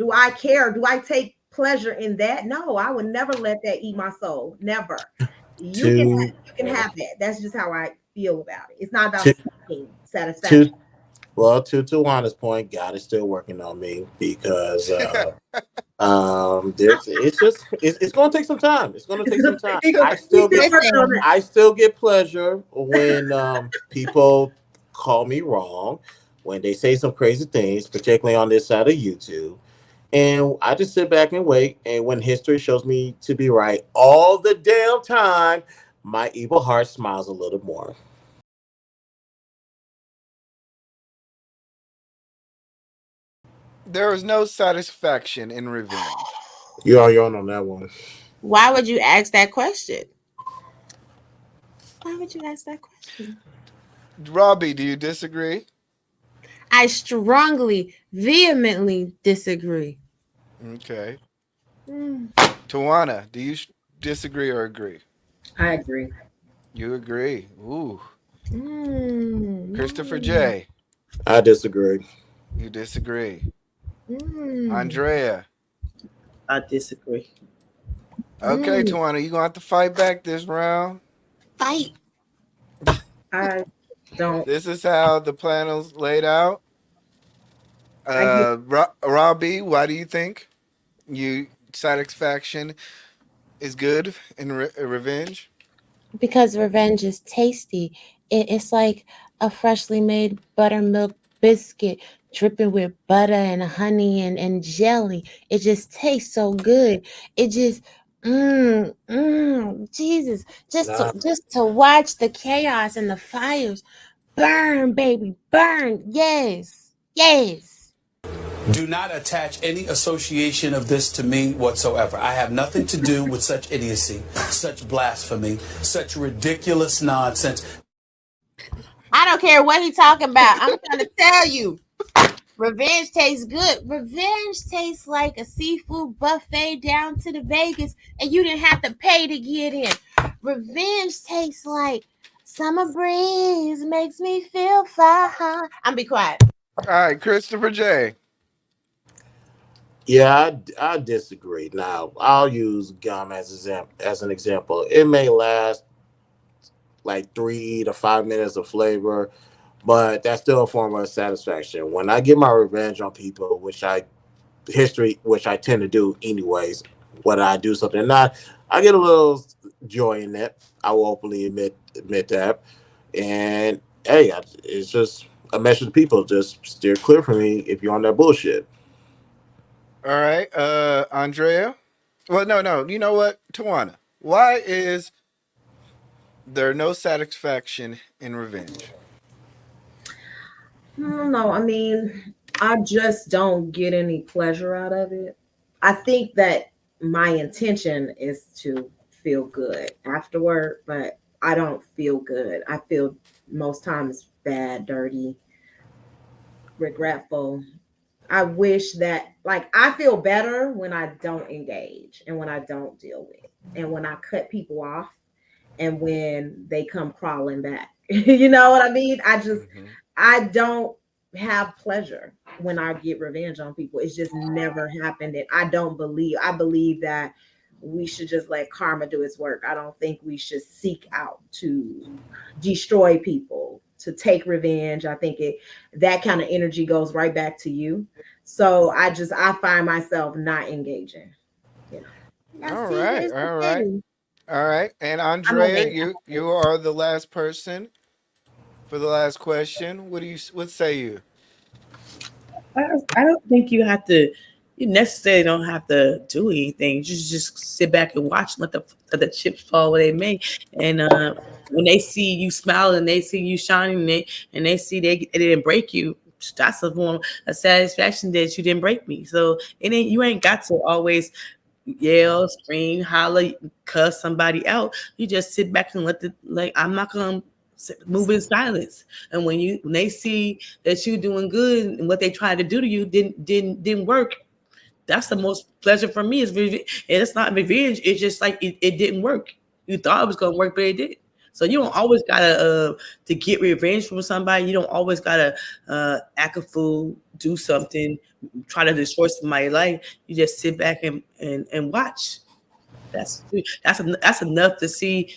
Do I care? Do I take pleasure in that? No, I would never let that eat my soul. Never. To You can have that. That's just how I feel about it. It's not about to seeking satisfaction. to well, to Juana's point, God is still working on me because there's it's going to take some time. It's going to It's take gonna, some time. he go, he's still working on Listen, that. I still get pleasure when people call me wrong, when they say some crazy things, particularly on this side of YouTube. And I just sit back and wait. And when history shows me to be right all the damn time, my evil heart smiles a little more. There is no satisfaction in revenge. You're on your own on that one. why would you ask that question? Why would you ask that question? Robbie, do you disagree? I strongly, vehemently disagree. Okay. Mm, Tawana, do you disagree or agree? I agree. You agree. Ooh. Christopher mm, J, I disagree. you disagree. mm, Andrea. I disagree. Okay, mm. Tawana, you gonna have to fight back this round. Fight. I don't. This is how the panel's laid out. I get. Robbie, why do you think you satisfaction is good in revenge? Because revenge is tasty. It's like a freshly made buttermilk biscuit dripping with butter and honey and jelly. It just tastes so good. It just Jesus. Nah, Just to watch the chaos and the fires burn, baby, burn. Yes. Yes. Do not attach any association of this to me whatsoever. I have nothing to do with such idiocy, such blasphemy, such ridiculous nonsense. I don't care what he talking about. I'm trying to tell you. Revenge tastes good. Revenge tastes like a seafood buffet down to the Vegas, and you didn't have to pay to get in. Revenge tastes like summer breeze makes me feel fine. I'm be quiet. All right, Christopher J. yeah, I disagree. Now, I'll use gum as an example. It may last like 3 to 5 minutes of flavor, but that's still a form of satisfaction. When I get my revenge on people, which I tend to do anyways, whether I do something or not, I get a little joy in that. I will openly admit that. And hey, it's just a message to people: just steer clear from me if you're on that bullshit. All right, Andrea. Well, no. You know what, Tawana? Why is there no satisfaction in revenge? No, I mean, I just don't get any pleasure out of it. I think that my intention is to feel good afterward, but I don't feel good. I feel most times bad, dirty, regretful. I wish that, like, I feel better when I don't engage and when I don't deal with and when I cut people off and when they come crawling back. You know what I mean? Hmm. I don't have pleasure when I get revenge on people. It's just never happened. And I believe that we should just let karma do its work. I don't think we should seek out to destroy people, to take revenge. I think that kind of energy goes right back to you. So I find myself not engaging. You know, Now, All see, right, here's the all right, thing. all right. And I'm gonna Andrea, wait. you are the last person for the last question. What say you? I don't think you have to. You necessarily don't have to do anything. You just sit back and watch, let the chips fall where they may. And when they see you smiling, they see you shining, and they see they didn't break you. That's a form of satisfaction that you didn't break me. So you ain't got to always yell, scream, holler, cuss somebody out. You just sit back and I'm not gonna move in silence. And when they see that you doing good and what they tried to do to you didn't work, that's the most pleasure for me is revenge. And it's not revenge. It's just like it didn't work. You thought it was gonna work, but it did. So you don't always gotta to get revenge from somebody. You don't always gotta act a fool, do something, try to destroy somebody's life. You just sit back and watch. That's enough to see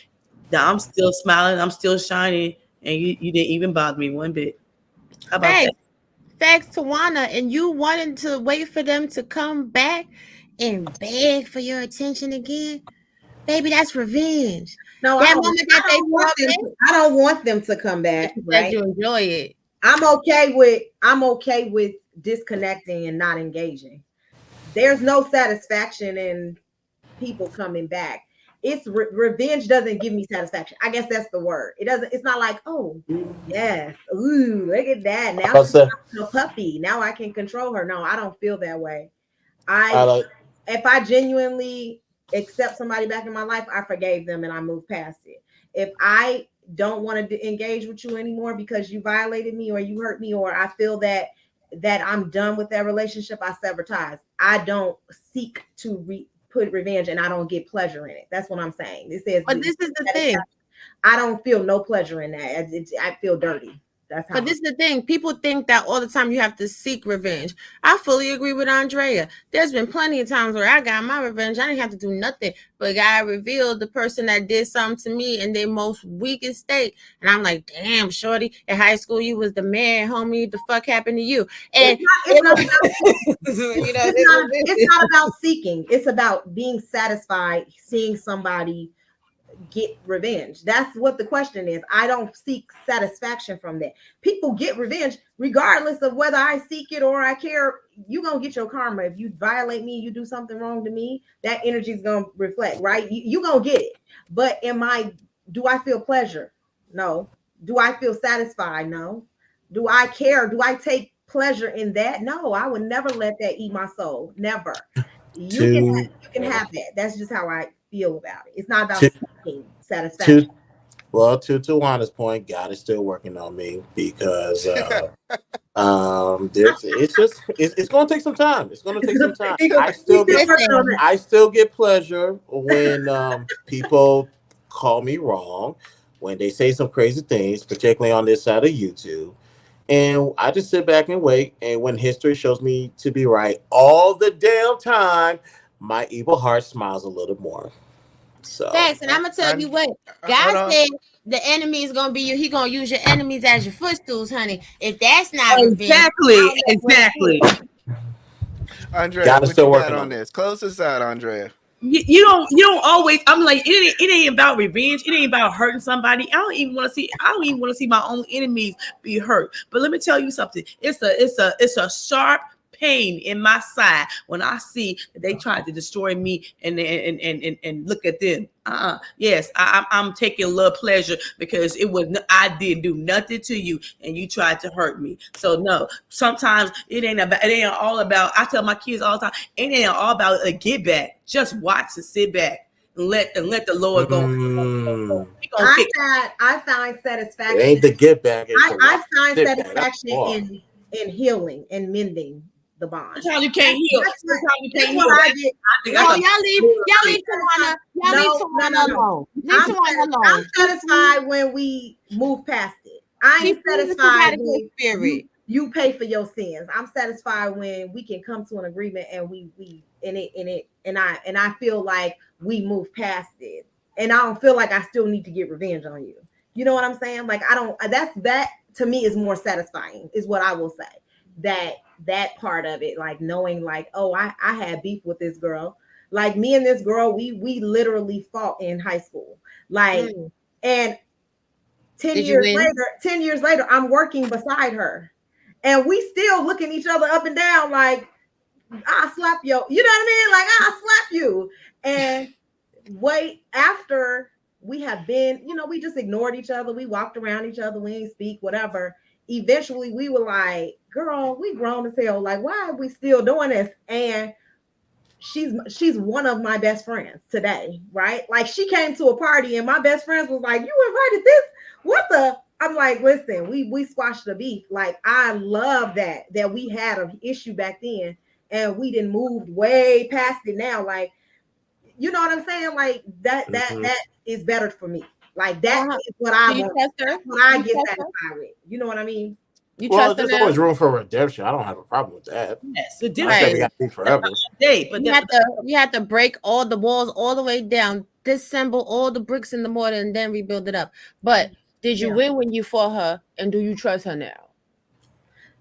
that I'm still smiling, I'm still shining, and you didn't even bother me one bit. How about that? Facts, Tawana, and you wanted to wait for them to come back and beg for your attention again, baby. That's revenge. No, That moment that they fought back, I don't want them to come back, you said right? you enjoy it. I'm okay with disconnecting and not engaging. There's no satisfaction in people coming back. It's revenge doesn't give me satisfaction. I guess that's the word. It doesn't. It's not like, oh yes, ooh, look at that. Now I'll she's say, a puppy. Now I can control her. No, I don't feel that way. I I like If I genuinely accept somebody back in my life, I forgave them and I moved past it. If I don't want to engage with you anymore because you violated me or you hurt me or I feel that I'm done with that relationship, I sever ties. I don't seek to put revenge and I don't get pleasure in it. That's what I'm saying. It says, But this is the thing. I don't feel no pleasure in that. I feel dirty. That's how. But this is the thing. People think that all the time you have to seek revenge. I fully agree with Andrea. There's been plenty of times where I got my revenge. I didn't have to do nothing, but God revealed the person that did something to me in their most weakest state. And I'm like, damn, shorty, in high school, you was the man, homie. The fuck happened to you? And it's not about it's not about seeking. It's about being satisfied seeing somebody get revenge. That's what the question is. I don't seek satisfaction from that. People get revenge regardless of whether I seek it or I care. You're gonna get your karma. If you violate me, you do something wrong to me, that energy is gonna reflect, right? You gonna get it. But do I feel pleasure? No. Do I feel satisfied? No. Do I care? Do I take pleasure in that? No, I would never let that eat my soul. Never. You to can have that. That's just how I feel about it. It's not about to seeking to satisfaction. well, to Juana's point, God is still working on me because there's it's going to take some time. It's going to take some time. listen. I still get pleasure when people call me wrong, when they say some crazy things, particularly on this side of YouTube. And I just sit back and wait. And when history shows me to be right all the damn time, my evil heart smiles a little more. So Facts, and I'm gonna tell you And what hold God on. said. The enemy is gonna be you. He gonna use your enemies as your footstools, honey. If that's not revenge, I Exactly, don't know what exactly. is. Andrea, God is what you still got working on on me. this? Close this out, Andrea. You don't always. I'm like it ain't about revenge. It ain't about hurting somebody. I don't even want to see my own enemies be hurt. But let me tell you something. It's a sharp pain in my side when I see that they tried to destroy me and look at them. Yes, I'm taking a little pleasure because I didn't do nothing to you and you tried to hurt me. So no, sometimes it ain't all about. I tell my kids all the time, it ain't all about a get back. Just watch and sit back and let the Lord go. Mm, He gonna fix. I find it satisfaction. ain't the get back, it's the I watch. find Sit back. That's satisfaction hard. in healing and mending the bond. Sometimes you can't heal. Sometimes you That's can't what heal. I get. I think No, that's a y'all leave Tawana. Y'all leave Tawana alone. Leave Tawana I'm alone. satisfied when we move past it. I She ain't proves that you got satisfied a good when spirit. you pay for your sins. I'm satisfied when we can come to an agreement and we and I feel like we move past it. And I don't feel like I still need to get revenge on you. You know what I'm saying? Like I don't that to me is more satisfying, is what I will say. That part of it, like knowing like, oh, I had beef with this girl. Like me and this girl, we literally fought in high school. Like and 10 Did you years win? later, 10 years later, I'm working beside her. And we still looking each other up and down like, I'll slap you. You know what I mean? Like, I'll slap you. And wait, after we have been, we just ignored each other. We walked around each other. We didn't speak, whatever. Eventually, we were like, girl, we grown as hell. Like, why are we still doing this? And she's one of my best friends today, right? Like she came to a party and my best friends was like, you invited this? What the? I'm like, listen, we squashed the beef. Like I love that we had an issue back then and we didn't moved way past it now. Like, you know what I'm saying? Like that Mhm. that is better for me. Like that Uh-huh. is what I Do you want. trust her? That's what I You get trust her? satisfied with. You know what I mean? You Well, trust her there's now? always room for redemption. I don't have a problem with that. Yes, the I'm not difference saying Right. we got to be forever. date, but You had to break all the walls all the way down, disassemble all the bricks in the mortar, and then rebuild it up. But did you Yeah. win when you fought her, and do you trust her now?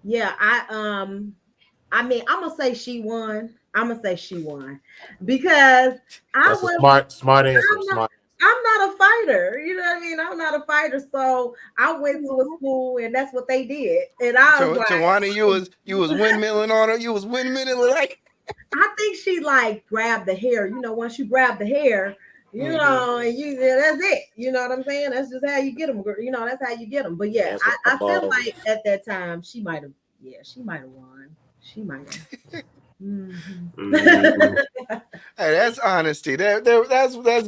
Yeah, I mean, I'm gonna say she won. I'm gonna say she won because I That's a was smart answer. I'm not Smart. I'm not a fighter. You know what I mean? I'm not a fighter. So I went to a school and that's what they did. And I was like, Tawana, you was windmilling on her. You was windmilling like. I think she like grabbed the hair. You know, once you grab the hair, you Mhm. know, and that's it. You know what I'm saying? That's just how you get them. You know, that's how you get them. But yeah, Answer my I feel balls. like at that time she might have. Yeah, she might have won. She might have. Mm. Hey, that's honesty. That's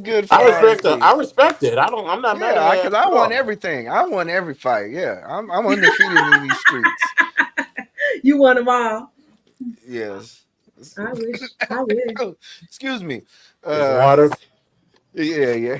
good for I respect her. honesty. I respect it. I don't. I'm not mad Yeah, at because it I at won all. everything. I won every fight. Yeah, I'm undefeated in these streets. You won them all. Yes. I wish. I wish. Oh, excuse me. Is water. Yeah, yeah.